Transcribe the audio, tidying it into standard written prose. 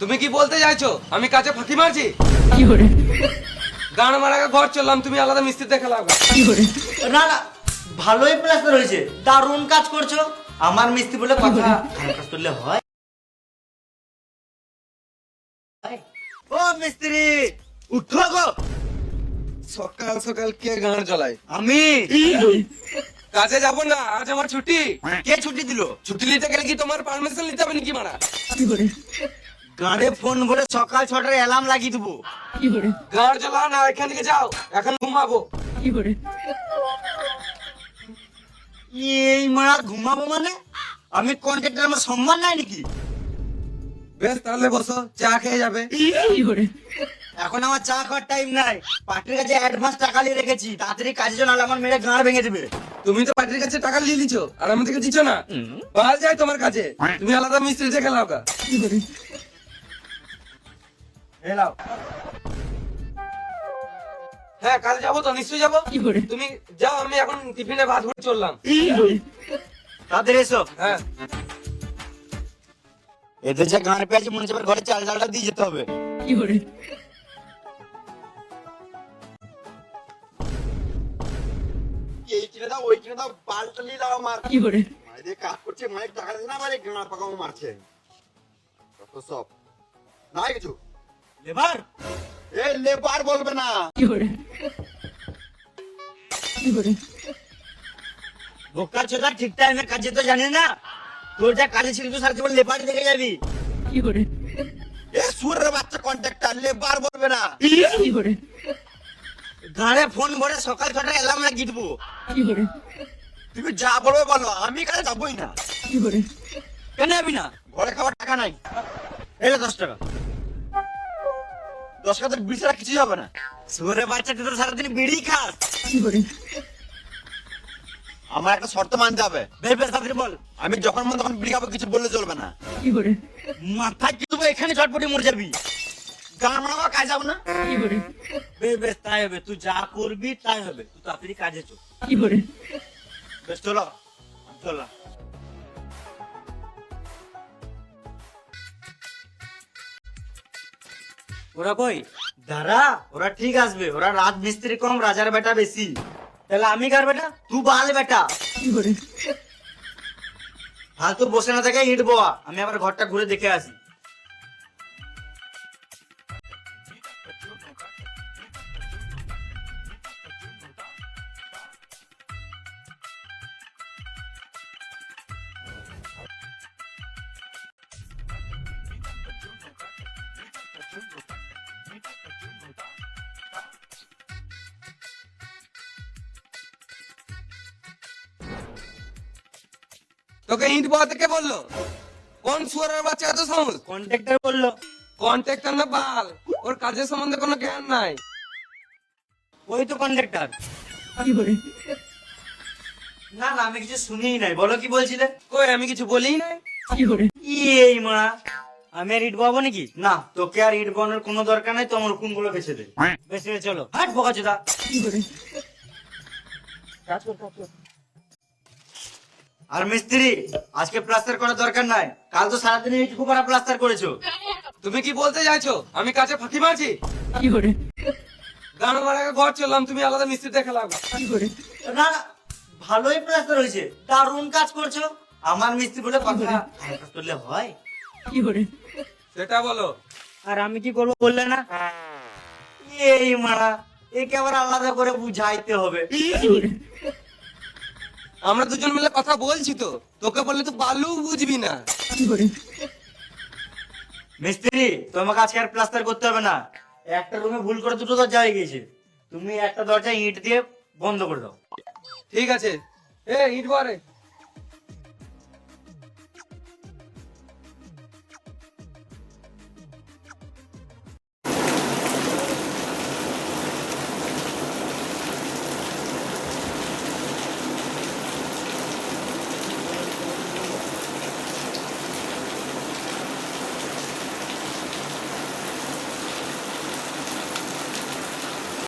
তুমি কি বলতে চাইছো আমি কাজে ফাঁকি মারছি? গান মারা ঘর চললাম, তুমি আলাদা মিস্ত্রি দেখে লাও। না না, ভালোই প্লাস্টার হয়েছে, দারুণ কাজ করছো। আমার মিস্ত্রি বলে কথা, ভালো কাজ করলে হয়। ও মিস্ত্রি উঠো গো। সকাল সকাল কে গান জ্বলায়? আমি কাজে যাব না, আজ আমার ছুটি। কে ছুটি দিল? ছুটি নিতে গেলে কি তোমার পারমিশন নিতে হবে নাকি মারা? গাড়ে ফোন করে সকাল 6টার অ্যালার্ম লাগিয়ে দেবো। গান জ্বলা না, এখান থেকে যাও, এখন ঘুমাবো। এই মারা ঘুমাবো মানে? আমি কন্ট্রাক্টর, আমার সম্মান নাই নাকি? বেশ তাহলে বসো, চা খেয়ে যাবে। এখন আমার চা খাওয়ার টাইম নাই। পার্টির কাছে অ্যাডভান্স টাকা নিয়ে রেখেছি, তাড়াতাড়ি কাজের জন্য আমার মেরে গাঁড় ভেঙে দেবে। তুমি তো পার্টির কাছে টাকা নিয়ে নিছো আর আমি থেকে দিচ্ছ না। বাল যায় তোমার কাছে, তুমি আলাদা মিস্ত্রি দেখে লাও গা। এলাও। হ্যাঁ কাজে যাবো তো, নিশ্চয়ই যাবো। তুমি যাও, আমি এখন টিফিনে ভাত ভরে চললাম। তাড়াতাড়ি এসো। হ্যাঁ এদের যে গাঁড় পেয়েছে মনে হচ্ছে ঘরে চাল ডালটা দিয়ে যেতে হবে। এই কিনে দাও, ওই কিনে দাও, বালটা নিয়ে দাও আমার। মায়েদের কাজ করছে, মায়ের টাকা দিচ্ছে না, মানে গাঁড় পাকামো মারছে। কত সব নাই কিছু। লেবার এ লেবার বলবে না। বোকা চোদা, ঠিক টাইমে কাজে তো জানি না। তোর যা কাজে ছিল তুই সারা জীবন লেবার দেখে যাবি। এ সুরের বাচ্চা কন্ট্রাক্টর, লেবার বলবে না। গাঁড়ে ফোন ভরে সকাল 6টার অ্যালার্ম লাগিয়ে দেবো। তুমি যা বলবে বলো, আমি কাজে যাবোই না। কেন যাবি না? ঘরে খাবার টাকা নাই। এলে 10 টাকা। 10 টাকা বিড়ি ছাড়া কিছুই হবে না। সুরে বাচ্চা, তুই তো সারাদিন বিড়ি খাস। আমার একটা শর্ত মানতে হবে। বেশ বেশ, তাড়াতাড়ি বল। আমি যখন মন তখন বিড়ি খাবো, কিছু বললে চলবে না। মাথায় কি দেবো, এখানে চটপটি মরে যাবি। গান মারাবো, কাজ যাবো না। বেশ বেশ, তাই হবে। তুই যা করবি তাই হবে। তুই তাড়াতাড়ি কাজে চল। বেশ চলো চল। ওরা কই? দাঁড়া, ওরা ঠিক আসবে। ওরা রাত মিস্ত্রি কম, রাজার বেটা বেশি। তাহলে আমি কার বেটা? তুই বাল বেটা। ফালতু বসে না থাকে, ইট বোয়া। আমি আবার ঘরটা ঘুরে দেখে আসি। তোকে ইট বাঁধতে কে বললো? কোন সুয়ারের বাচ্চা এত সাহস? কন্ট্রাক্টর বললো। কন্ট্রাক্টর না বাল, ওর কাজের সম্বন্ধে কোনো জ্ঞান নাই। ওই তো কন্ট্রাক্টর। না না, আমি কিছু শুনিই নাই। বলো কি বলছিলে? কই আমি কিছু বলিই নাই। এই মা, আমি আর ইট বাবো নাকি? না, তোকে আর ইট বানোর কোনো দরকার নাই। তোমার কোন গুলো বেছে দে। বেছে দে, চলো। হাট বোকা চোদা। আর মিস্ত্রি, আজকে প্লাস্টার করার দরকার নাই। কাল তো সারাদিন এইটুকু পারা প্লাস্টার করেছো। তুমি কি বলতে চাইছো আমি কাজে ফাঁকি মারছি? গান মারা ঘর চললাম, তুমি আলাদা মিস্ত্রি দেখে লাও। না না, ভালোই প্লাস্টার হয়েছে, দারুণ কাজ করছো। আমার মিস্ত্রি বলে কথা, ভালো কাজ করলে হয়। সেটা বলো। আর আমি কি করবো বললে না? এই মারা, একে আবার আলাদা করে বুঝাইতে হবে। আমরা দুজন মিলে কথা বলছি তো, তোকে বললে তো বালু বুঝবি না। মিস্ত্রি, তোমাকে আজকে আর প্লাস্টার করতে হবে না। একটা রুমে ভুল করে দুটো দরজা হয়ে গেছে। তুমি একটা দরজা ইট দিয়ে বন্ধ করে দাও। ঠিক আছে, এ ইট বারে।